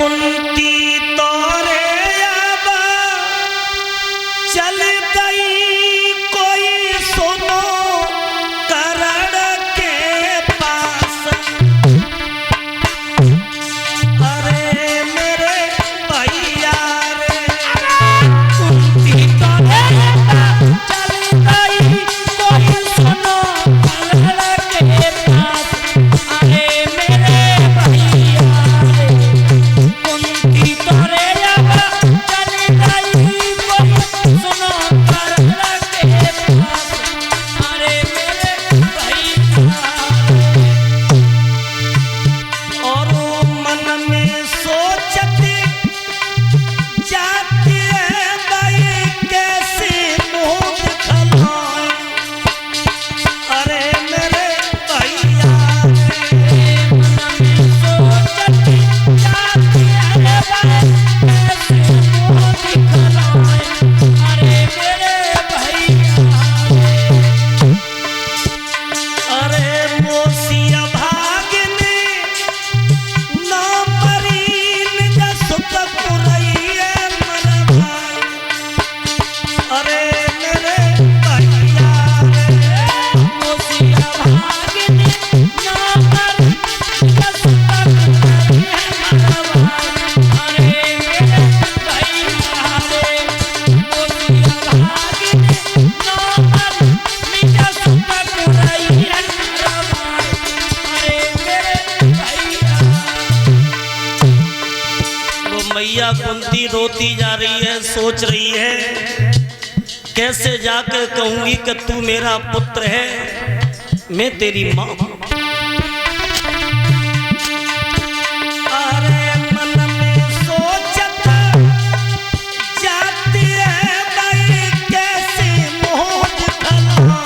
कुंती तोरे आबा चल गई कोई सुनो करण के पास। अरे मेरे भैया रे कुंती तोरे आबा चल गई कोई सुनो करण के पास। अरे मेरे भैया कुंती तोरे आबा चल गई कोई सुनो करण के पास। अरे मेरे भैया और मन में सोचती जाती है भाई कैसे मुंह दिखलाऊं। अरे मेरे भैया मन में सोचती जाती है भाई कैसे मुंह दिखलाऊं। अरे मेरे भैया अरे मोसिया भागने ना मरीन जसुत पुरैया मन भाई। अरे मेरे भैया मोसिया भागने ना मरीन जसुत पुरैया मन भाई। अरे मेरे भैया मोसिया भागने ना मरीन जसुत पुरैया मन भाई। अरे मेरे भैया वो मैया कुंती रोती जा रही है, सोच रही है कैसे जाकर कहूंगी कि तू मेरा पुत्र है, मैं तेरी मां हूं। अरे मन में सोचत जाती है भाई कैसे मुंह दिखलाऊं।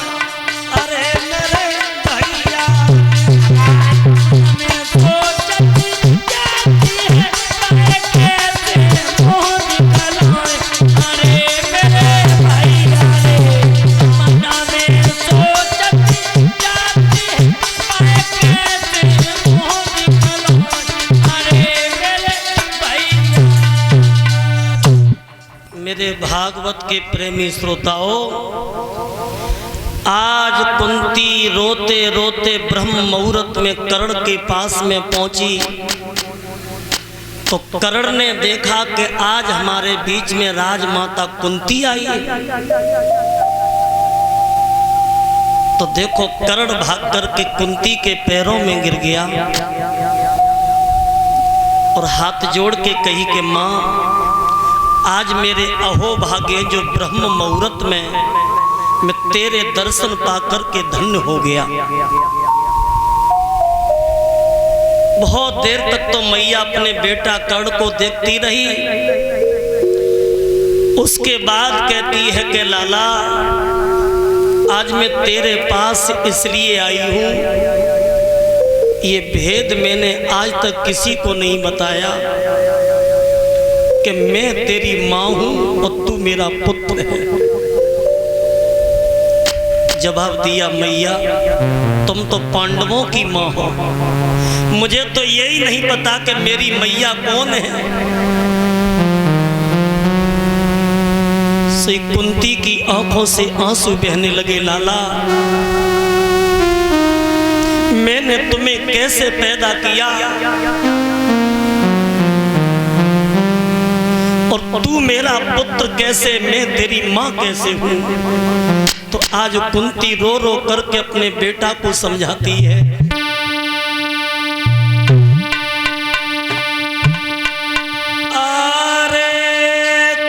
अरे मेरे भैया मन में सोचत जाती है भाई कैसे मुंह दिखलाऊं। अरे मेरे भैया मन में सोचत जाती है भाई कैसे मुंह दिखलाऊं। अरे मेरे भैया मेरे भागवत के प्रेमी श्रोताओं, आज कुंती रोते रोते ब्रह्म मुहूर्त में कर्ण के पास में पहुंची तो कर्ण ने देखा कि आज हमारे बीच में राजमाता कुंती आई है। तो देखो कर्ण भाग करके कुंती के पैरों में गिर गया और हाथ जोड़ के कही कि माँ आज मेरे अहोभाग्य जो ब्रह्म मुहूर्त में मैं तेरे दर्शन पाकर के धन्य हो गया। बहुत देर तक तो मैया अपने बेटा कर्ण को देखती रही। उसके बाद कहती है कि लाला आज मैं तेरे पास इसलिए आई हूं, ये भेद मैंने आज तक किसी को नहीं बताया कि मैं तेरी मां हूं और तू मेरा पुत्र है। जवाब दिया मैया तुम तो पांडवों की मां हो, मुझे तो यही नहीं पता कि मेरी मैया कौन है। श्री कुंती की आंखों से आंसू बहने लगे। लाला मैंने तुम्हें कैसे पैदा किया और तू मेरा पुत्र कैसे, मैं तेरी मां कैसे हूं। तो आज कुंती रो रो करके अपने बेटा को समझाती है। अरे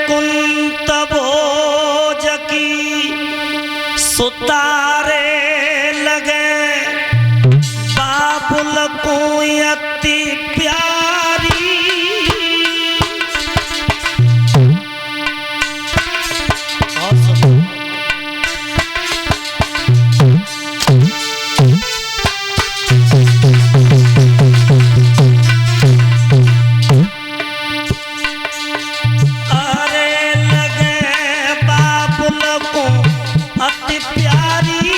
कुंत भोज की सुतारे लगे बाबुल को अति प्यारी। अरे लगे बाबुल को अति प्यारी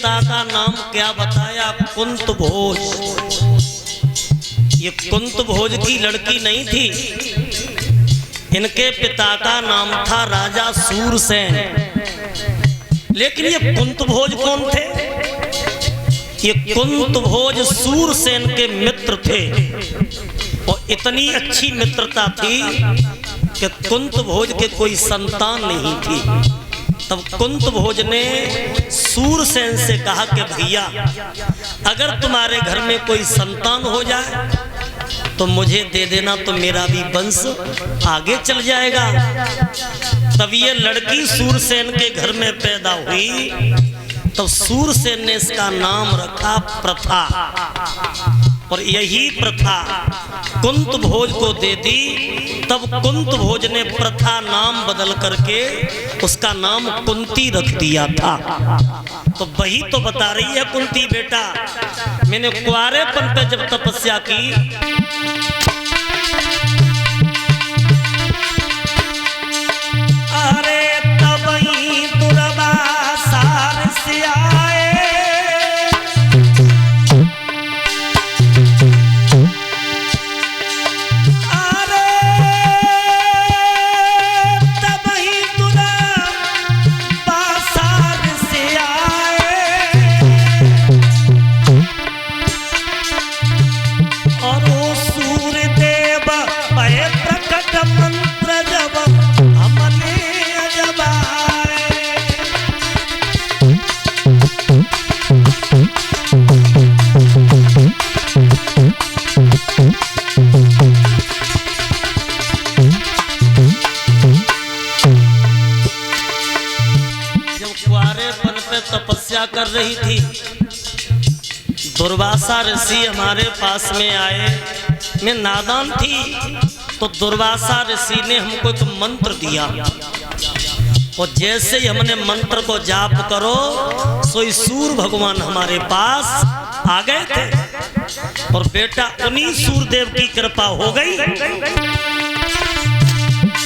पिता का नाम क्या बताया? कुंत भोज। ये कुंत भोज की लड़की नहीं थी, इनके पिता का नाम था राजा सूरसेन। लेकिन ये कुंत भोज कौन थे? ये कुंत भोज सूरसेन के मित्र थे और इतनी अच्छी मित्रता थी कि कुंत भोज के कोई संतान नहीं थी। तब कुंत भोज ने सूरसेन से कहा कि भैया, अगर तुम्हारे घर में कोई संतान हो जाए तो मुझे दे देना, तो मेरा भी वंश आगे चल जाएगा। तब ये लड़की सूरसेन के घर में पैदा हुई। तब सूरसेन ने इसका नाम रखा प्रथा, और यही प्रथा कुंत भोज को दे दी। तब कुंत भोज ने प्रथा नाम बदल करके उसका नाम कुंती रख दिया था। तो वही तो बता रही है कुंती, बेटा मैंने कुंवारेपन पे जब तपस्या की, अरे तब ही दुर्वासार से आए, तपस्या कर रही थी। दुर्वासा ऋषि हमारे पास में आए। मैं नादान थी तो दुर्वासा ऋषि ने हमको एक मंत्र दिया, और जैसे ही हमने मंत्र को जाप करो सोई सूर भगवान हमारे पास आ गए थे। और बेटा उन्हीं सूरदेव की कृपा हो गई।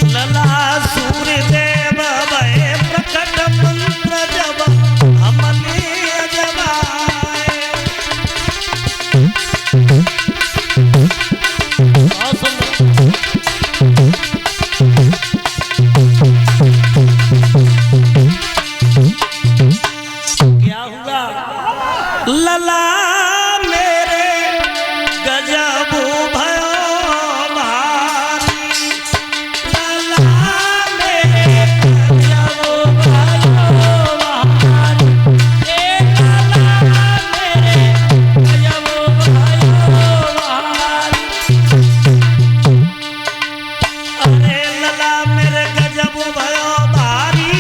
लला सूरदेव भय प्रकट मंत्र जब हमने जबाए। क्या हुआ? लला मेरे गजब भयो भारी, लला मेरे गजब भयो भारी, लला मेरे गजब भयो भारी। अरे लला मेरे गजब भयो भारी,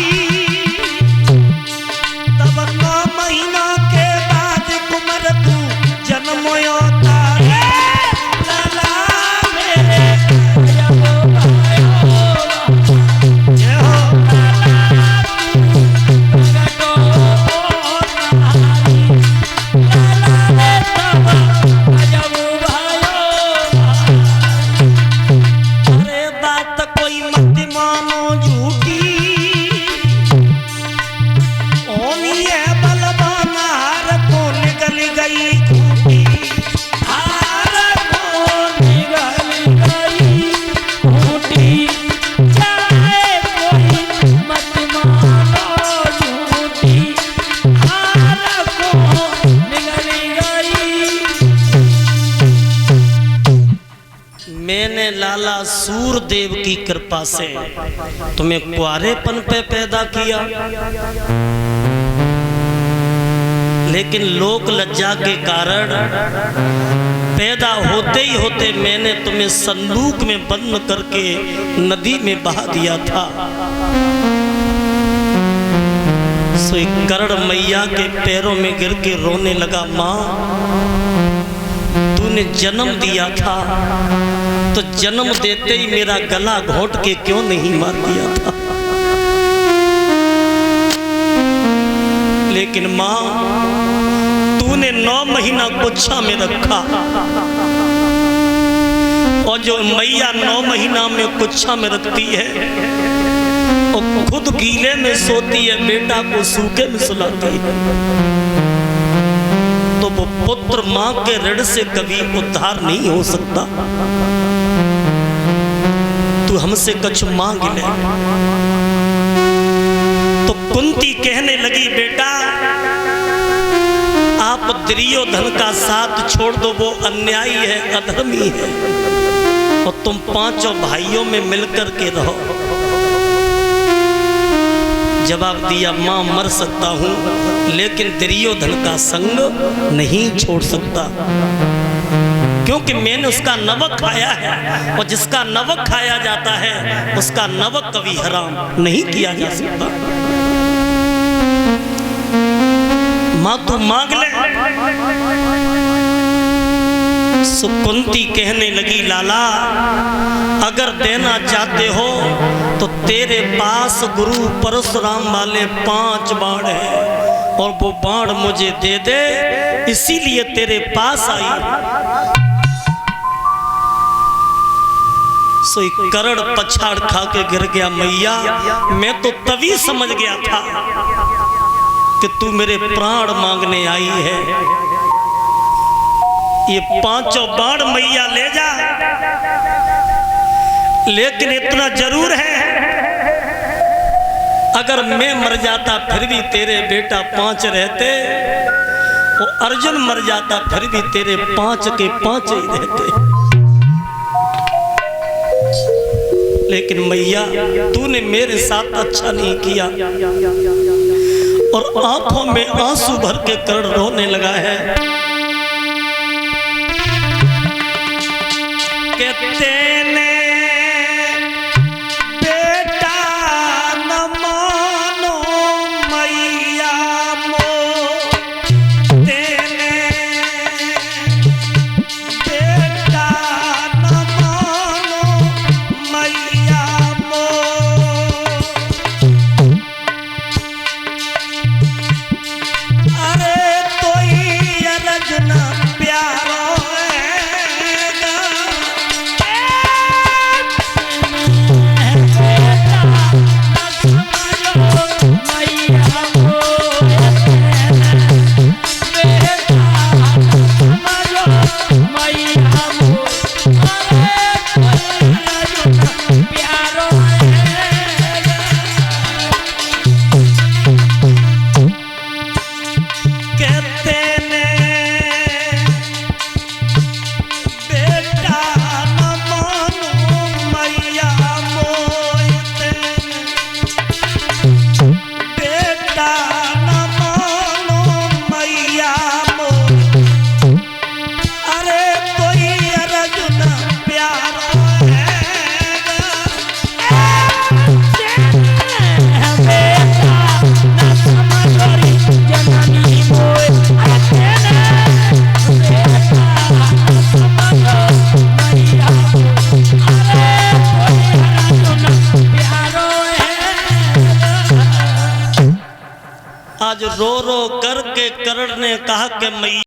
तब 9 महीना के बाद कुमार तू जन्मयो तारे। लला मेरे गजब भयो जय हो, लला तू नारी, लला रे तब गजब भयो। अरे बात कोई मत मानो झूठी, ओनी है बलवान हार को निकल गई खूटी, हार को निकल गई खूटी। चाहे कोई मत मानो झूठी, हार को निकल गई। मैंने लाला सूरदेव की कृपा से तुम्हें कुंवारेपन पे पैदा किया, लेकिन लोक लज्जा के कारण पैदा होते ही होते मैंने तुम्हें संदूक में बंद करके नदी में बहा दिया था। सोई कर्ण मैया के पैरों में गिर के रोने लगा, माँ तूने जन्म दिया था तो जन्म देते ही मेरा गला घोंट के क्यों नहीं मार दिया था। लेकिन माँ तूने 9 महीना गुच्छा में रखा, और जो मैया 9 महीना में गुच्छा में रखती है और खुद गीले में सोती है, बेटा को सूखे में सुलाती है। तो वो पुत्र मां के ऋण से कभी उद्धार नहीं हो सकता। तू हमसे कुछ मांग ले। तो कुंती कहने लगी, बेटा आप दुर्योधन का साथ छोड़ दो, वो अन्यायी है, अधर्मी है, और तुम पांचों भाइयों में मिलकर के रहो। जवाब दिया, मां मर सकता हूं लेकिन दुर्योधन का संग नहीं छोड़ सकता, क्योंकि मैंने उसका नमक खाया है, और जिसका नमक खाया जाता है उसका नमक कभी हराम नहीं किया जा सकता। मां तू मांग ले। कुंती कहने लगी, लाला अगर देना चाहते हो तो तेरे पास गुरु परशुराम वाले 5 बाण हैं, और वो बाण मुझे दे दे, इसीलिए तेरे पास आई। सोई करण पछाड़ खा के गिर गया। मैया मैं तो तभी समझ गया था कि तू मेरे प्राण मांगने आई है। ये 5 बाण मैया ले जा, लेकिन इतना जरूर है, अगर मैं मर जाता फिर भी तेरे बेटा 5 रहते, और अर्जुन मर जाता फिर भी तेरे 5 के 5 ही रहते। लेकिन मैया तूने मेरे साथ अच्छा नहीं किया। और आंखों में आंसू भर के कर्ण रोने लगा है। कहते ने बेटा न मानो मैया मोर, तेने बेटा न मानो मैया मोर। अरे तो ही रजना प्यारो आज रो रो करके कर्ण ने कहा कि मैया